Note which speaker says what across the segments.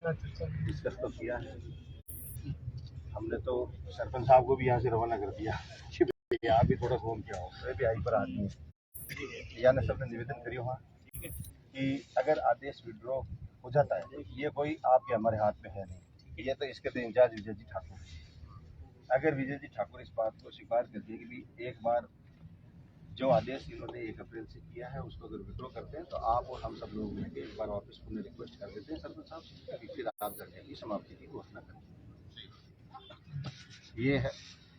Speaker 1: Discuss तो किया है हमने, तो सरपंच साहब को भी यहाँ से रवाना कर दिया कि भाई आप भी थोड़ा फोन किया हो, मैं भी हाई पर आदमी है। यहाँ ने सबने निवेदन करियो हाँ कि अगर आदेश विड्रॉ हो जाता है, ये कोई आपके हमारे हाथ में है नहीं, ये तो इसके तो इंचार्ज विजय जी ठाकुर। अगर विजय जी ठाकुर इस बात को स्वीकार कर दिए कि भाई एक बार जो आदेश इन्होंने 1 अप्रैल से किया है उसको अगर विड्रॉ करते हैं तो आप और हम सब लोग मिलकर एक बार वापस पुनः रिक्वेस्ट कर देते हैं सरपंच साहब कि फिर आप धरने की समाप्ति की घोषणा करें। ये है,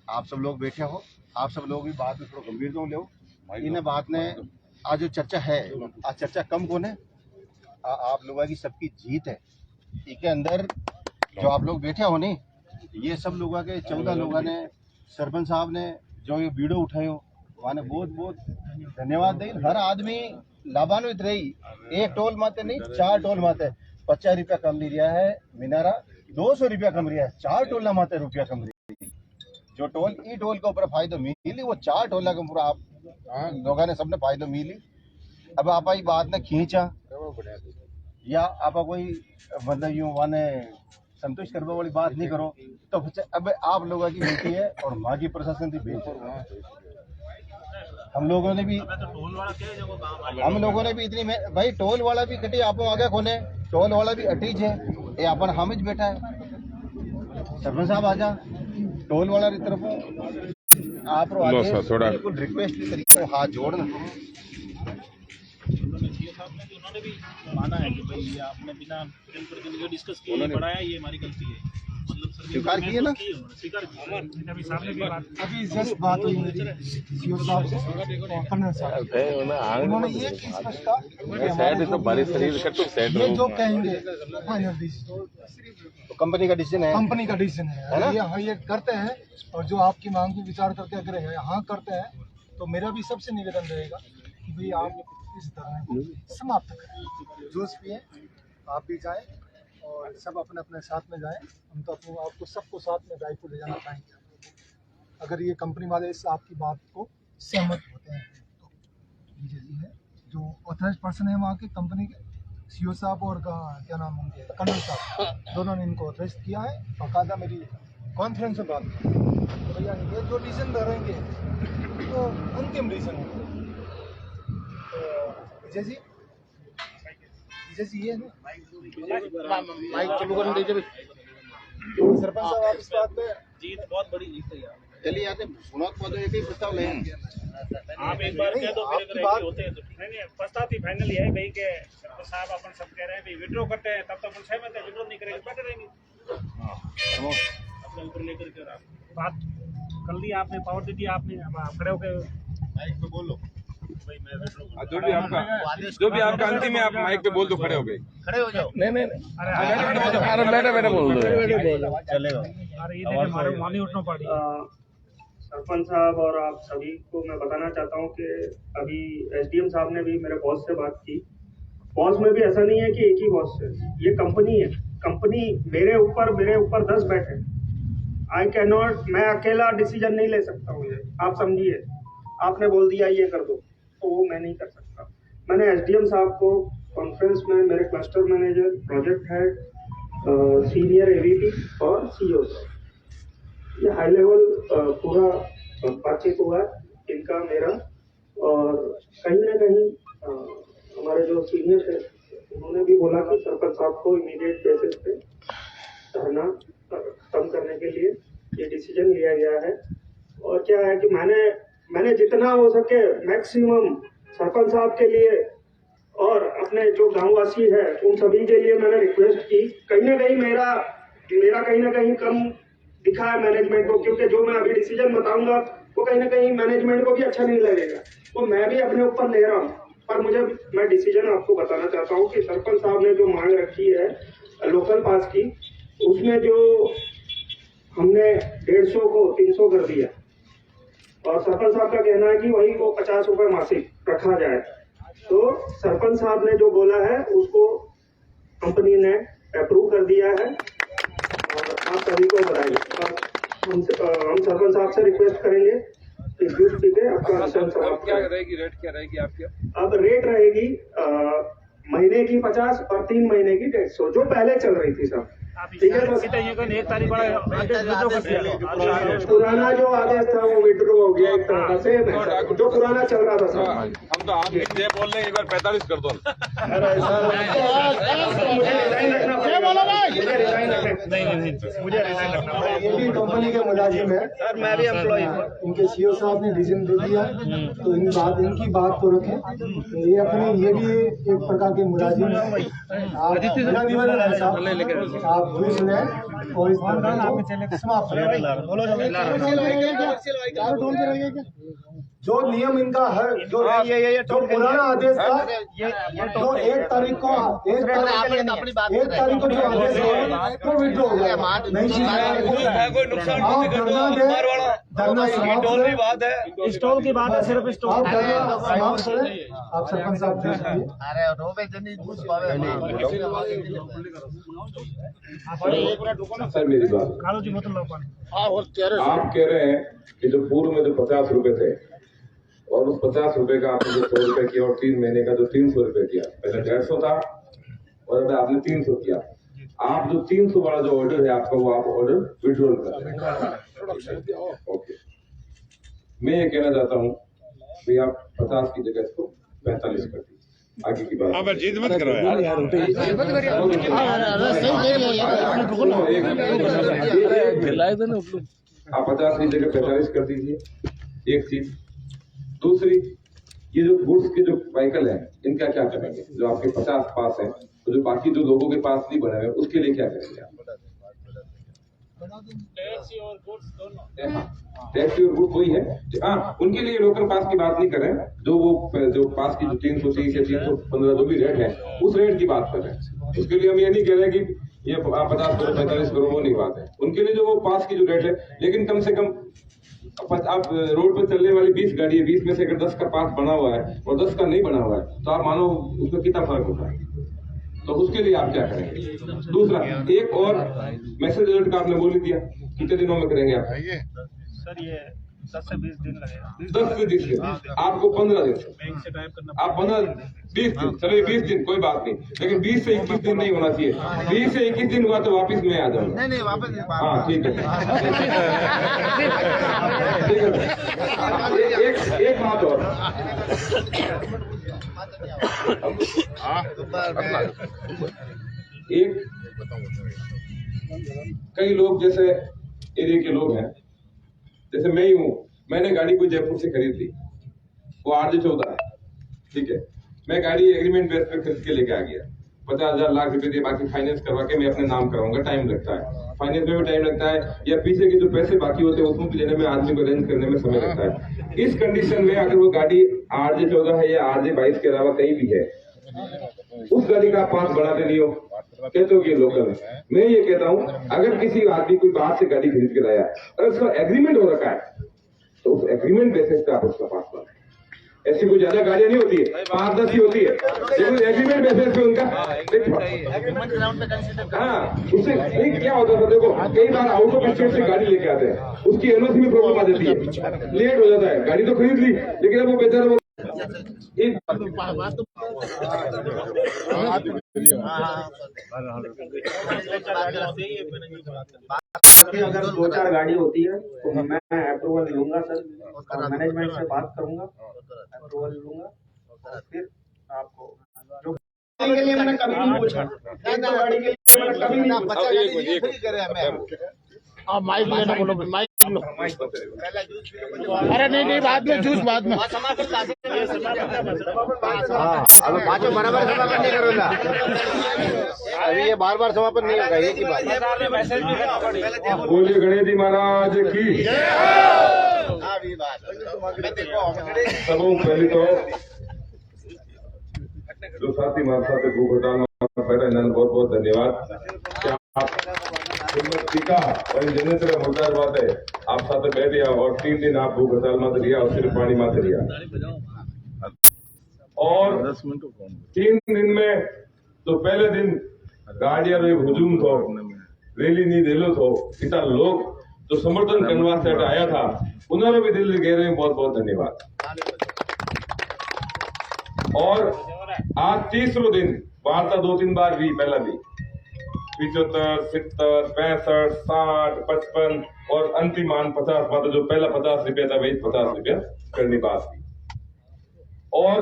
Speaker 1: आप सब लोग बैठे हो, आप सब लोग भी बात में थोड़ा गंभीर दो लो। इन बात ने आज जो चर्चा है, आज चर्चा कम कौन है, आप लोगों की सबकी जीत है। इसके अंदर जो आप लोग बैठे हो नहीं, ये सब लोगों के 14 लोगों ने, सरपंच साहब ने जो ये वीडियो उठाए हो वाने बहुत बहुत धन्यवाद दे। हर आदमी लाभान्वित रही, एक टोल माते नहीं 4 टोल माते, 50 रुपया कम ले रहा है मीनारा, 200 रुपया कम रहा है, 4 टोल माते रुपया कम रही। जो टोल ई टोल के ऊपर फायदा मिली वो 4 टोल का पूरा आप लोगों ने सबने फायदा मिली। अब आप आई बात ने खींचा या आप कोई मतलब यूं वाने संतुष्ट करने वाली बात नहीं करो, तो अब आप लोगों की बेटी है और माँ की प्रशासन की बेटी है। हम लोगों ने भी इतनी भाई टोल वाला भी कटी आप आगे खोने, टोल वाला भी अटीज है, ये अपन हम बैठा है। सरपंच साहब आजा टोल वाला की तरफ आप बिल्कुल रिक्वेस्ट की तरीके हाथ जोड़ना।
Speaker 2: उन्होंने भी माना है कि भाई आपने बिना डिस्कस किए बढ़ाया, ये हमारी गलती है, मतलब
Speaker 1: स्वीकार किए ना,
Speaker 2: स्वीकार अभी सामने की बात,
Speaker 3: अभी जस्ट बात हुई मेरी सीओ साहब से, कर्नल साहब, उन्होंने ये चीज स्पष्ट कहा ये जो कहेंगे फाइनल डिसीजन
Speaker 1: कंपनी का डिसीजन है,
Speaker 3: कंपनी का डिसीजन है। ये करते हैं और जो आपकी मांग पर विचार करके अगर हाँ करते हैं तो मेरा भी सबसे निवेदन रहेगा कि भाई आप इस धरने को समाप्त करें। जोश भी है, आप भी जाएं और सब अपने अपने साथ में जाएं। हम तो अपने आपको सबको साथ में रायपुर ले जाना चाहेंगे अगर ये कंपनी वाले इस आपकी बात को सहमत होते हैं तो। विजय जी है जो ऑथराइज पर्सन है वहाँ के कंपनी के, सीओ साहब और क्या नाम होंगे कर्नल साहब, दोनों ने इनको ऑथराइज किया है। बाकायदा मेरी कॉन्फ्रेंस में बात की तो भैया ये जो डिसीजन धरेंगे तो अंतिम डिसीजन है। विजय जी ये है माइक चालू करने दीजिए। सरपंच साहब आप इस बात पे
Speaker 2: जीत बहुत बड़ी जीत है यार।
Speaker 1: चलिए आते सुना तो एक ही प्रस्ताव ले
Speaker 2: आप एक बार कह दो फिर अगर होते हैं तो नहीं, प्रस्ताव ही फाइनल ये है भाई के सरपंच साहब अपन सब कह रहे हैं भाई विड्रॉ करते हैं, तब तो अपन सहमत है, विड्रॉ नहीं करेंगे बैठे रहेंगे अपने ऊपर लेकर के। बात कर ली आपने, पावर दे दिया आपने, खड़े होकर
Speaker 1: माइक पे बोलो
Speaker 4: जो भी आपका अंतिम है आप माइक पे बोल दो, खड़े हो गए,
Speaker 1: खड़े हो जाओ।
Speaker 4: नहीं
Speaker 3: मैंने बोल दो
Speaker 1: चलेगा।
Speaker 2: अरे ये हमारे मानी उठना पड़ी।
Speaker 5: सरपंच साहब और आप सभी को मैं बताना चाहता हूं कि अभी एसडीएम साहब ने भी मेरे बॉस से बात की। बॉस में भी ऐसा नहीं है कि एक ही बॉस है, ये कंपनी है। कंपनी मेरे ऊपर 10 बैठे। आई कैन नॉट, मैं अकेला डिसीजन नहीं ले सकता हूँ। आप समझिए, आपने बोल दिया ये कर दो तो वो मैं नहीं कर सकता। मैंने एसडीएम साहब को कॉन्फ्रेंस में मेरे cluster manager, project head, senior AVP और सीईओ, ये हाई लेवल पूरा बातचीत हुआ है इनका मेरा। और कहीं ना कहीं हमारे जो सीनियर थे उन्होंने भी बोला कि सरपंच साहब को इमीडिएट बेसिस पे धरना खत्म करने के लिए ये डिसीजन लिया गया है। और क्या है कि मैंने जितना हो सके मैक्सिमम सरपंच साहब के लिए और अपने जो गांववासी है उन सभी के लिए मैंने रिक्वेस्ट की। कहीं ना कहीं मेरा कहीं ना कहीं कम दिखा है मैनेजमेंट को, क्योंकि जो मैं अभी डिसीजन बताऊंगा वो कहीं ना कहीं मैनेजमेंट को भी अच्छा नहीं लगेगा, तो मैं भी अपने ऊपर ले रहा हूँ। पर मैं डिसीजन आपको बताना चाहता हूँ कि सरपंच साहब ने जो मांग रखी है लोकल पास की, उसमें जो हमने 150 को 300 कर दिया और सरपंच साहब का कहना है कि वही को 50 रुपए मासिक रखा जाए। तो सरपंच साहब ने जो बोला है उसको कंपनी ने अप्रूव कर दिया है और आप सभी को बताइए। हम सरपंच साहब से रिक्वेस्ट करेंगे कि जूट पी के आपका
Speaker 4: क्या रहेगी, रेट क्या रहेगी आपकी?
Speaker 5: अब रेट रहेगी महीने की 50 और 3 महीने की 150 जो पहले चल रही थी सर। ठीक है, बस
Speaker 2: 1 तारीख बड़ा
Speaker 5: पुराना जो आदेश था वो विड्रॉ हो गया एक तरह से, जो पुराना चल रहा था सर।
Speaker 4: हम तो आप ये बोल रहे हैं एक बार 45 कर दो।
Speaker 2: मुझे रिजाइन रखना
Speaker 3: ये भी कंपनी के मुलाजिम है
Speaker 2: सर, मैं भी एम्प्लॉय हूँ।
Speaker 3: इनके सीईओ साहब ने डिसीजन दे दिया, तो इनकी बात को रखें। ये अपनी ये भी एक प्रकार के मुलाजिम है। आप मेरा निवेदन है साहब, आप जूस लें और इस धरने को समाप्त करें। जो नियम इनका है, जो पुराना आदेश था, जो 1 तारीख को 1 तारीख को जो आदेश है वो विड्रॉ हो गया। नहीं धरना समाप्त है।
Speaker 2: स्टॉल की बात है, सिर्फ स्टॉल।
Speaker 3: आप धरना समाप्त करें। आप सरपंच साहब
Speaker 6: सर मेरी बात,
Speaker 2: खालो जी बोतल लो पानी।
Speaker 6: आप कह रहे हैं कि जो पूर्व में जो 50 रुपए थे और उस 50 रुपए का आपने जो 100 रुपए किया और 3 महीने का जो 300 रुपए किया, पहले 150 था और अब आपने 300 किया। आप जो 300 वाला जो ऑर्डर है आपका, वो आप ऑर्डर विड्रॉल कर रहे हैं। ओके, मैं ये कहना चाहता हूँ कि आप 50 की जगह इसको 45 कर दीजिए। आगे की बात आप जीत मत करो यार। आप 50 की जगह 45 कर दीजिए, एक चीज। दूसरी, ये जो गुड्स के जो व्हीकल है इनका क्या करेंगे? जो आपके 50 पास है, तो जो बाकी जो लोगों के पास नहीं बने हुए उसके लिए क्या करेंगे आप?
Speaker 2: टैक्सी और गुड्स दोनों।
Speaker 6: हाँ, टैक्सी और गुड्स वही है। हाँ, उनके लिए लोकल पास की बात नहीं कर रहे हैं। जो पास की जो 330 या 315 जो भी रेट है, उस रेट की बात कर रहे हैं। उसके लिए हम ये नहीं कह रहे कि ये आप 50 करो 45 करो, वो नहीं बात है। उनके लिए जो वो पास की जो रेट है, लेकिन कम से कम आप रोड पर चलने वाली 20 गाड़ी है, 20 में से अगर 10 का पास बना हुआ है और 10 का नहीं बना हुआ है, तो आप मानो उसमें कितना फर्क होता है। तो उसके लिए आप क्या करेंगे? दूसरा, एक और मैसेज अलर्ट का आपने बोल ही दिया, कितने दिनों में करेंगे आप?
Speaker 2: सर ये 10 से 20 दिन लगेगा।
Speaker 6: 10 से 20 दिन, आपको 15 दिन,
Speaker 2: बैंक से टाइप करना।
Speaker 6: आप 20 दिन, चलिए 20 दिन कोई बात नहीं, लेकिन 20 से 21 दिन नहीं होना चाहिए। 20 से 21 दिन हुआ तो वापिस मैं आ जाऊंगा। नहीं वापस। हाँ ठीक है, एक बात और, एक कई लोग जैसे एरिया के लोग हैं, जैसे मैं ही हूँ, मैंने गाड़ी कोई जयपुर से खरीद ली, वो RJ14 है, ठीक है। मैं गाड़ी एग्रीमेंट बेस पे खरीद के लेके आ गया, 50,000 लाख रुपए दिए, बाकी फाइनेंस करवा के मैं अपने नाम कराऊंगा। टाइम लगता है, फाइनेंस में भी टाइम लगता है, या पीछे के जो पैसे बाकी होते हैं उसमें भी लेने में, आदमी को अरेंज करने में समय लगता है। इस कंडीशन में अगर वो गाड़ी RJ14 है या RJ22 के अलावा कहीं भी है, उस गाड़ी का पास बढ़ाते नहीं हो, कहते हो कि लोकल है। मैं ये कहता हूँ, अगर किसी आदमी कोई बाहर से गाड़ी खरीद के लाया, अगर उसका एग्रीमेंट हो रखा है, तो उस एग्रीमेंट बेसिस पे आप उसका पास बनाए। ऐसी कोई ज्यादा गाड़ियां नहीं होती है, 5-10 ही होती है, लेकिन एग्रीमेंट बेसिस पे उनका। हाँ, उससे नहीं क्या होता था, देखो कई बार आउट ऑफ स्टेट से गाड़ी लेके आते हैं, उसकी एनओसी में प्रॉब्लम आ जाती है, लेट हो जाता है। गाड़ी तो खरीद ली, लेकिन अब वो बेचारा
Speaker 5: अगर 2-4 गाड़ी होती है तो मैं अप्रूवल लूंगा सर, और मैनेजमेंट से बात करूंगा, अप्रूवल लूंगा, और फिर आपको जो के लिए मैंने कभी नहीं पूछा, गाड़ी के लिए मैंने कभी नहीं पूछा।
Speaker 7: आप माइक लेना बोलो, माइक लो। अरे नहीं बाद में जूस बाद में।
Speaker 1: अब पाँचों बराबर समापन नहीं करूँगा, अभी ये बार समापन नहीं होगा, एक ही बात।
Speaker 6: बोलिए गणेश महाराज की। सबों पहले तो जो साथी हमारे साथ भूख हड़ताल बैठा, इन्होंने बहुत बहुत धन्यवाद। हिम्मत सीखा और जने तरह मुर्दार बात है, आप साथ बैठ गया और 3 दिन आप भूख हड़ताल मत लिया और सिर्फ पानी मत लिया, और 3 दिन में तो पहले दिन गाड़िया में हुजूम थो, रैली नहीं दिलो थो, इतना लोग जो समर्थन करने वास्ते आया था, उन्होंने भी दिल कह रहे हैं बहुत बहुत धन्यवाद। और आज तीसरा दिन वार्ता 2-3 बार हुई, पहला भी 75, 70, 65, 60, 55 और अंतिम मान 50, मतलब जो पहला 50 रुपया था वही 50 रुपया करनी बात थी। और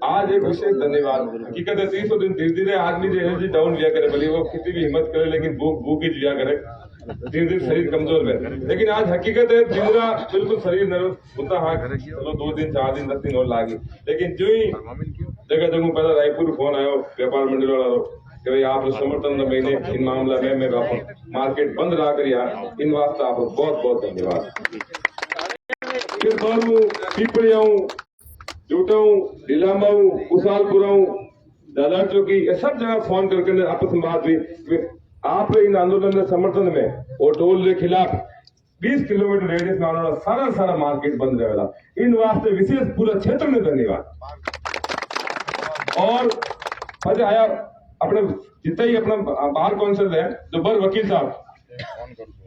Speaker 6: आज एक विशेष धन्यवाद, हकीकत है 300 दिन धीरे धीरे आदमी जो एनर्जी डाउन लिया करे, भले वो कितनी भी हिम्मत करे, लेकिन भूख ही जिया करे, धीरे धीरे शरीर कमजोर है। लेकिन आज हकीकत है जिंदा बिल्कुल शरीर नर्वस होता, हाँ चलो 2 दिन 4 दिन 10 दिन और लागी, लेकिन जो ही जगह जगह पहला रायपुर फोन आयो व्यापार मंडल वाला कि भाई आप समर्थन महीने इन मामला में मैं मार्केट बंद रहा कर यार, इन वास्ते आपको बहुत बहुत धन्यवाद। फिर बारू पीपड़ियाऊं जूटाऊं लीलामाऊं कुशालपुराऊं दादा चौकी ये सब जगह फोन करके आपस में बात हुई। आप इन आंदोलन के समर्थन में और टोल के खिलाफ 20 किलोमीटर रेडियस में आने वाला सारा मार्केट बंद रहेगा, इन वास्ते विशेष पूरा क्षेत्र में धन्यवाद। और मजा आया अपने जितना ही अपना बार काउंसिल है जो बर वकील साहब,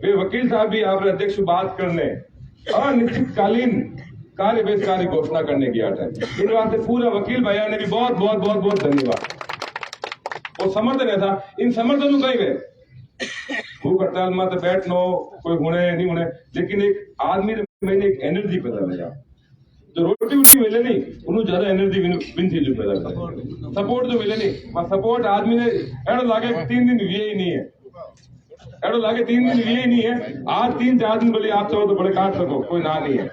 Speaker 6: वे वकील साहब भी आप अध्यक्ष बात करने अनिश्चितकालीन कार्य बहिष्कार घोषणा करने की आठ है, इन वास्ते पूरा वकील भैया ने भी बहुत बहुत बहुत बहुत धन्यवाद। और समर्थन है था इन समर्थन कहीं गए भूख हड़ताल में तो बैठनो कोई होने नहीं होने, लेकिन एक आदमी ने मैंने एक एनर्जी पैदा किया जो रोटी वोटी मिले नहीं उन्होंने ज्यादा एनर्जी बिन थी जो पैदा कर सपोर्ट जो मिले नहीं सपोर्ट आदमी ने एड़ो लागे 3 दिन हुए ही नहीं है, एड़ो लागे 3 दिन हुए ही नहीं है। आज 3-4 दिन बोले आप चाहो तो बड़े काट सको, कोई ना नहीं है।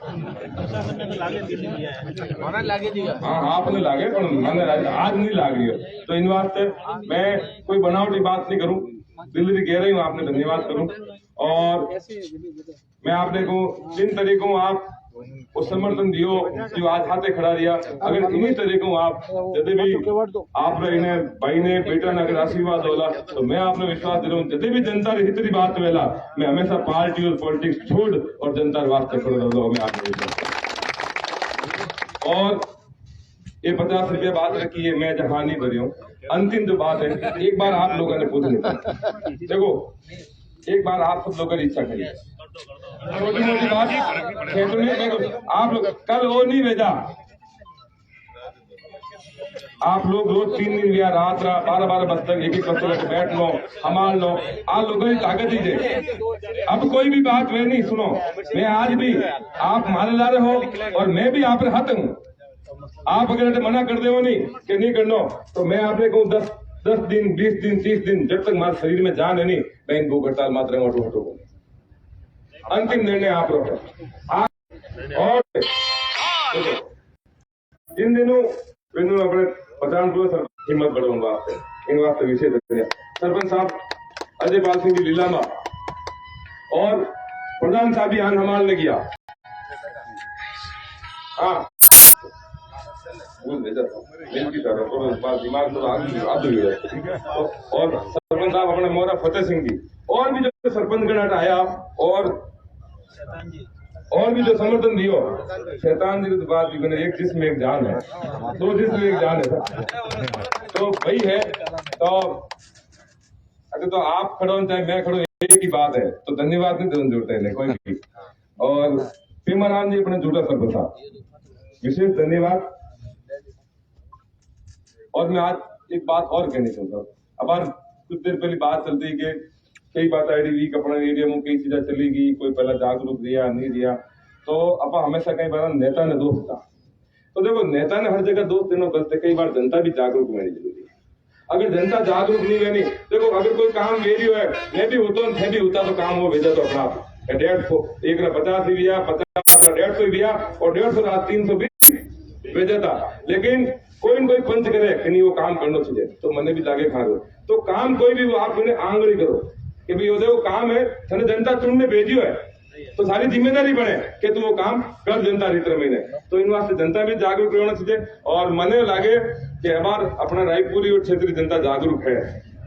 Speaker 6: हाँ आपने लागे पर आज नहीं लाग रही है, तो इन वास्ते मैं कोई बनावटी बात नहीं करूं, दिल भी कह रही हूँ आपने धन्यवाद करूं। और मैं आपने को जिन तरीकों आप वो समर्थन दियो जो आज हाथे खड़ा रिया, अगर इन्हीं तरीकों आप जब भी आप इन्हें भाई ने बेटा ने अगर आशीर्वाद होला तो मैं आपने विश्वास दे रहा हूँ जब भी जनता री हितरी बात वेला मैं हमेशा पार्टी और पॉलिटिक्स छोड़ और जनता वास्ते खड़ो रहो मैं आपने विश्वास। और ये 50 रुपया बात रखी है, मैं जहां नहीं भरी हूँ। अंतिम जो बात है एक बार आप लोगों ने पूछ ली, देखो एक बार आप सब लोगों की इच्छा करिए, छोटी मोटी बात क्षेत्र में आप लोग कल वो नहीं भेजा, आप लोग रोज 3 दिन या रात 12-12 बजे तक एक बजे तक बैठ लो हमाल लो, आप लोगों की ताकत दीजिए। अब कोई भी बात वे नहीं सुनो, मैं आज भी आप मारे ला रहे हो और मैं भी आप हाथ हूँ, आप अगर मना कर दे हो नहीं कि नहीं करना तो मैं आपने कहूँ 10 दिन 20 दिन 30 दिन जब तक हमारे शरीर में जान है नहीं मैं इन भूख हड़ताल मात्र हटो अंतिम निर्णय आप लोग। और जिन दिनों अपने पठानपुर हिम्मत बढ़ाऊंगा आपसे इन वास्ते विशेष सरपंच साहब अजय पाल सिंह जी लीलामा और प्रधान साहब भी हमाल ने किया। हाँ दिमाग तो और सरपंच साहब अपने मोरा फतेह सिंह जी और भी जो सरपंच गण आया और भी जो समर्थन दियो शैतान जी की बात भी बने, एक जिसमें एक जान है, 2 जिसमें एक जान है, तो वही है। तो अगर तो आप खड़ो चाहे मैं खड़ो एक ही बात है, तो धन्यवाद नहीं देने जुड़ते हैं कोई भी। और भीमाराम जी अपने झूठा सरपंच साहब विशेष धन्यवाद। और मैं आज एक बात और कहनी चाहता हूँ, अब कुछ देर पहले बात चलती कि कई बात आईडी अपने एरिया में कई चीजें चलेगी, कोई पहला जागरूक दिया नहीं दिया, तो अब हमेशा कई बार नेता ने दोष था, तो देखो नेता ने हर जगह दोष देना गलत है, कई बार जनता भी जागरूक होनी जरूरी है। अगर जनता जागरूक नहीं रहनी, देखो अगर कोई काम वेरियो है मैं भी होता तो काम वो भेजा तो अपना 150 एक 50 ही दिया 50 का 150 दिया और 150 का 320 भेजा था, लेकिन कोई न कोई पंच करे कि नहीं वो काम करना चाहिए, तो मैंने भी लागे खा तो काम कोई भी आप उन्हें आंगड़ी करो कि भाई वो काम है थने जनता चुनने भेजियो है, तो सारी जिम्मेदारी बने कि तू वो काम कर जनता रितर महीने, तो इन वास्ते जनता भी जागरूक रहना चाहिए। और मने लागे कि हमार अपना रायपुरी और क्षेत्रीय जनता जागरूक है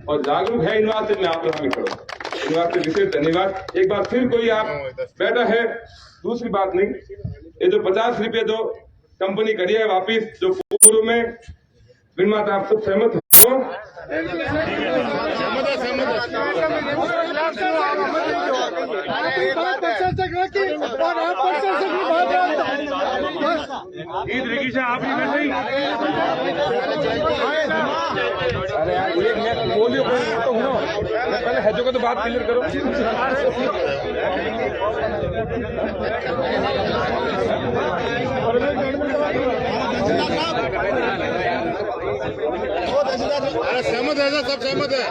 Speaker 6: और जागरूक है, इन वास्ते मैं आप लोग करो, इन वास्ते विशेष धन्यवाद। एक बार फिर कोई आप बैठा है, दूसरी बात नहीं, ये जो 50 रुपये जो कंपनी करी है वापिस जो पूर्व में बिन आप सब सहमत हो,
Speaker 4: अरे यार एक मैं बोलियो तो हूँ पहले हैजो का तो बात क्लियर करो।
Speaker 7: सहमत है सब सहमत है।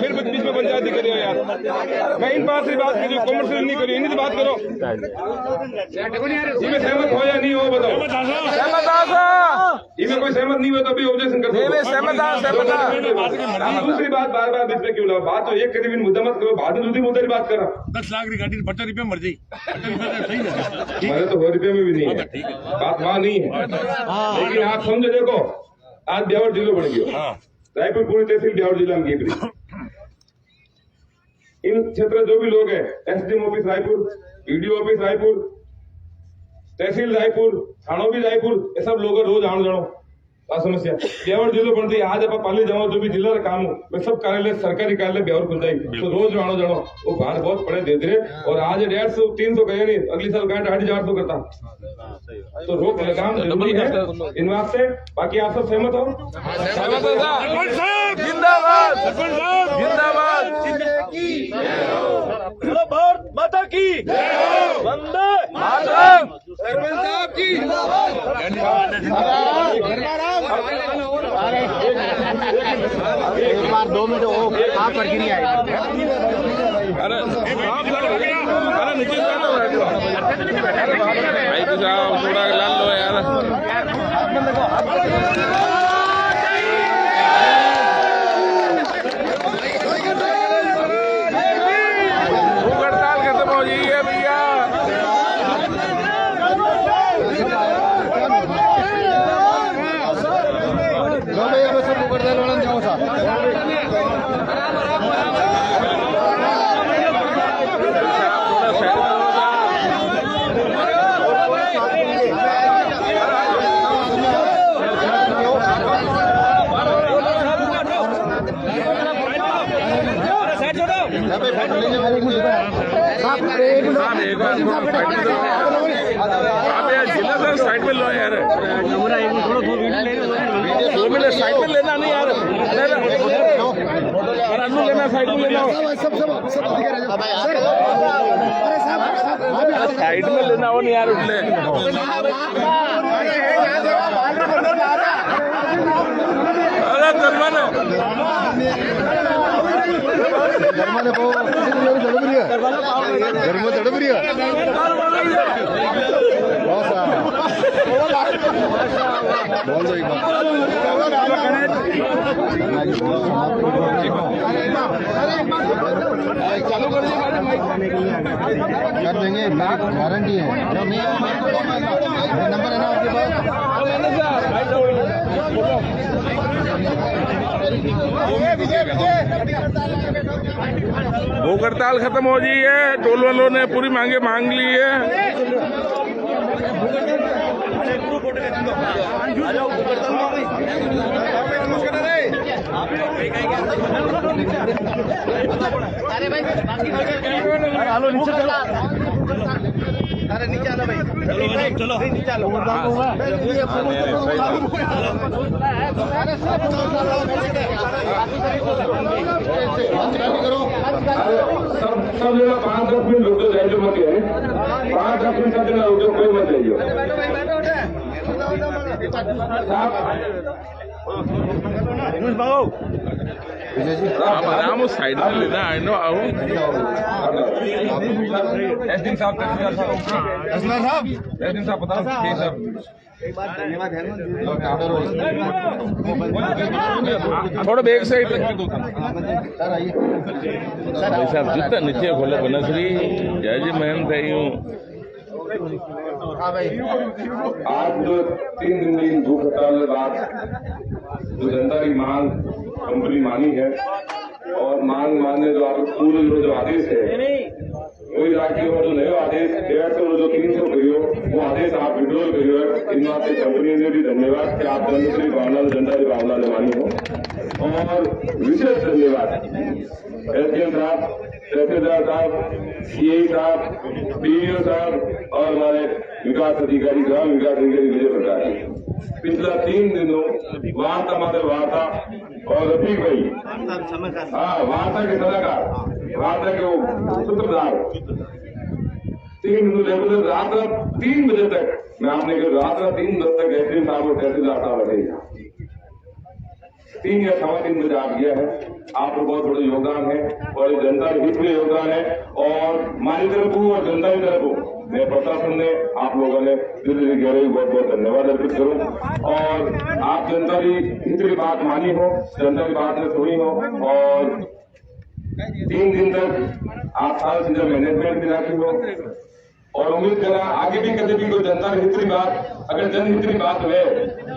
Speaker 4: फिर बीच में पंचायती करियो यार। मैं इन बात से बात करियो, कॉमर्शियल नहीं करियो, इन्हीं से बात करो। इसमें सहमत हो या नहीं हो बताओ। इसमें कोई सहमत नहीं हो तो अभी ऑब्जेक्शन कर दो। दूसरी बात बार बार बीच में क्यों लाओ? बात तो एक करीब मुद्दा मत करो, बाद में दूसरी मुद्दे की बात करो।
Speaker 7: 10 लाख की गाड़ी 72 रुपये मर जाए
Speaker 4: मैंने तो 100 रुपये में भी नहीं है, बात वहाँ नहीं है। लेकिन आप समझो, देखो आज ब्यावर जिला बन गया, रायपुर पूरी तहसील ब्यावर जिला में गिर। इन क्षेत्र जो भी लोग हैं, SDM office Raipur, BDO office Raipur, तहसील रायपुर, थाना भी रायपुर, ये सब लोग रोज आने जानो समस्या ब्यावर जिलो बनती है। आज आप पाले जाओ जो भी जिला का काम हो, मैं सब कार्यालय सरकारी कार्यालय ब्यावर खुल जाए तो रोज आनो जानो वो बाहर बहुत पड़े दे दे। और आज 150-300 कहे नहीं, अगली साल कहा 450 करता, तो रोक लगाम जरूरी है इन वास्ते। बाकी आप सब सहमत हो?
Speaker 7: जिंदाबाद जिंदाबाद भारत माता की वंदे मातरम। सरपंच साहब की
Speaker 1: एक बार 2 मिनट वो आप पर गिरी आएगी।
Speaker 4: थोड़ा लाल लो यार। हड़ताल खत्म हो गई है भैया। जिला सर साइड में लो यार, 2 मिनट साइड में लेना नहीं यार, लेना साइड में लेना, साइड में लेना हो नहीं यार, उठ ले अरे दरबाना
Speaker 1: चालू कर देंगे, गारंटी है। नंबर है ना आपके पास?
Speaker 4: भूख हड़ताल खत्म हो गई है, टोल वालों ने पूरी मांगे मांग ली है।
Speaker 1: हेलो नीचे चलो, अरे नीचे आना भाई, चलो नीचे आलो।
Speaker 6: सब जगह 5-10 मिनट रुक जाए, जो मत है 5-10 मिनट का रुक जाओ, कोई मत जाइए।
Speaker 4: आराम साइड में लेना, आई नो आओ। एसडीएम साहब बताओ साहब, थोड़ा बैक साइड साहब, जितना नीचे खोले बनश्री जय जी मेहनत है यूँ।
Speaker 6: आज जो 3 दिन की भूख हड़ताल के बाद जो जनता की मांग कंपनी मानी है, और मांग मानने जो आप पूरे जो आदेश है, कोई राज्य जो नयो आदेश 150 जो 300 करियो, वो आदेश आप विड्रॉल करियो। इन बात से कंपनी ने भी धन्यवाद कि आप जनता की भावना जनता की भावना ने मानी हो। और विशेष धन्यवाद एसडीएम साहब, तहसीलदार साहब, सीआई साहब, पीडीओ साहब और हमारे विकास अधिकारी, ग्राम विकास अधिकारी विजय प्रकाश जी। पिछला 3 दिनों वार्ता मात्र वार्ता और रफीक भाई, हाँ वार्ता के सलाहकार, वार्ता के वो सूत्रधार, 3 दिनों रेगुलर रात 3 बजे तक, मैं आपने कहा रात 3 बजे तक एसडीएम साहब और तहसीलदार साहब रहेगा। 3 या 3:15 बजे आप गया है, आपको बहुत बड़ा योगदान है और जनता के हित में योगदान है। और हमारी तरफ और जनता की तरफ मैं प्रशासन ने आप लोगों ने दिल से गहरे बहुत बहुत धन्यवाद अर्पित करूं। और आप जनता की हित की बात मानी हो, जनता की बात ने सुनी हो और 3 दिन तक आप सारा चीजें मैनेजमेंट भी रखी हो। और उम्मीद करा आगे भी कभी भी कोई जनता की हित की बात, अगर जनहित की बात है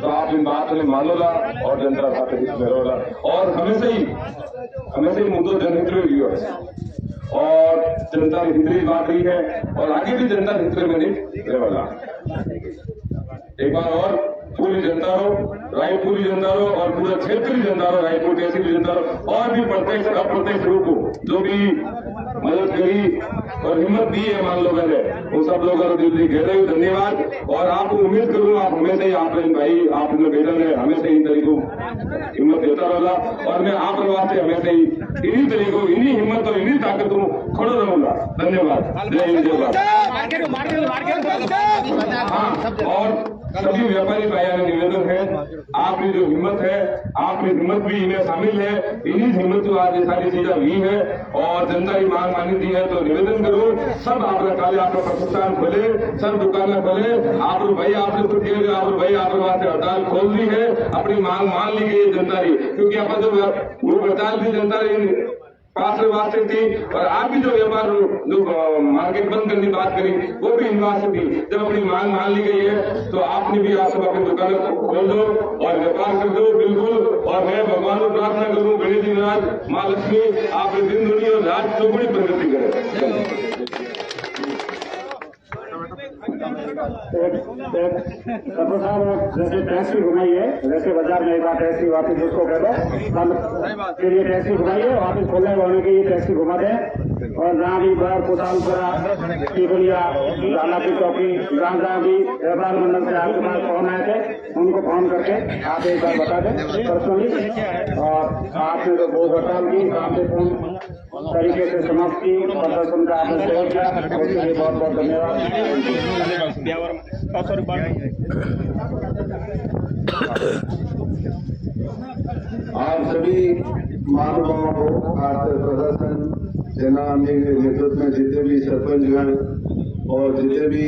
Speaker 6: तो आप इन बात में मानोला और जनता साथ हित में रहोला। और हमेशा ही मुद्दों जनहित में भी है और जनता की हित की बात ही है और आगे भी जनता हित में नहीं रहेगा। एक बार और पूरी जनता हो, रायपुर की जनता हो और पूरा क्षेत्र की जनता हो, रायपुर तहसील की जनता हो और भी प्रत्यक्ष अप्रत्यक्ष रूप हो जो भी मदद करी और हिम्मत दी है मान लोगों ने, उन सब लोगों को दिल से गहरे धन्यवाद। और आपको उम्मीद करूँ आप हमेशा ही आप भाई आप बेटा ने हमेशा इन तरीकों हिम्मत देता रहेगा और मैं आप वास्ते हमेशा ही इन्हीं तरीकों, इन्हीं हिम्मत और इन्हीं ताकत को खड़ा रहूंगा। धन्यवाद। जय हिंद जय भारत। हाँ, और सभी व्यापारी भाइयों ने निवेदन है, आपकी जो हिम्मत है, आपकी हिम्मत भी इन्हें शामिल है, इन्हीं हिम्मत जो आज ये सारी चीजें हुई है और जनता की मांग मानी दी है। तो निवेदन करो सब आपका काले आपका प्रतिष्ठान खोले, सब दुकानें खोले। आप भाई आपने खुद के आप भाई आप वास्ते हड़ताल खोल दी है, अपनी मांग मान ली गई जनता की, क्योंकि अपन जो भूख हड़ताल थी जनता पास वास्ते थी और आप भी जो व्यापार जो मार्केट बंद करने की बात करी वो भी इन वास्ते थी। जब अपनी मांग मान ली गई है तो आपने भी आप सब अपनी दुकानों को खोल दो और व्यापार कर दो बिल्कुल। और मैं भगवान को प्रार्थना करूं गणेश जी महाराज, माँ लक्ष्मी आपने दिन दुनिया और रात चौगुनी प्रगति करें।
Speaker 5: डॉक्टर साहब जैसे टैक्सी घुमाई है, वैसे बाजार में एक बार टैक्सी वापस उसको कह दो, फिर ये टैक्सी घुमाइए वापस खोलने वाले के ये टैक्सी घुमा दें। और जहाँ भी बार कोतालपुरा, टिकुलिया, लाला की चौकी, जहाँ भी व्यापार मंडल से आपके पास फोन आए थे उनको फोन करके आप एक बार बता दें पर्सनली। और आपने जो भूख हड़ताल की आपने फोन तरीके से समाप्त की, प्रदर्शन का आपने सहयोग किया, उसके लिए बहुत बहुत धन्यवाद।
Speaker 8: आप सभी महानुभावों को आज प्रशासन सेना के नेतृत्व में जितने भी सरपंचगण और जितने भी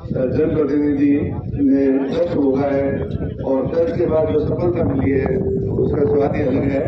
Speaker 8: जनप्रतिनिधि ने कष्ट भोगा है और कष्ट के बाद जो सफलता मिली है उसका स्वाद ही अलग है।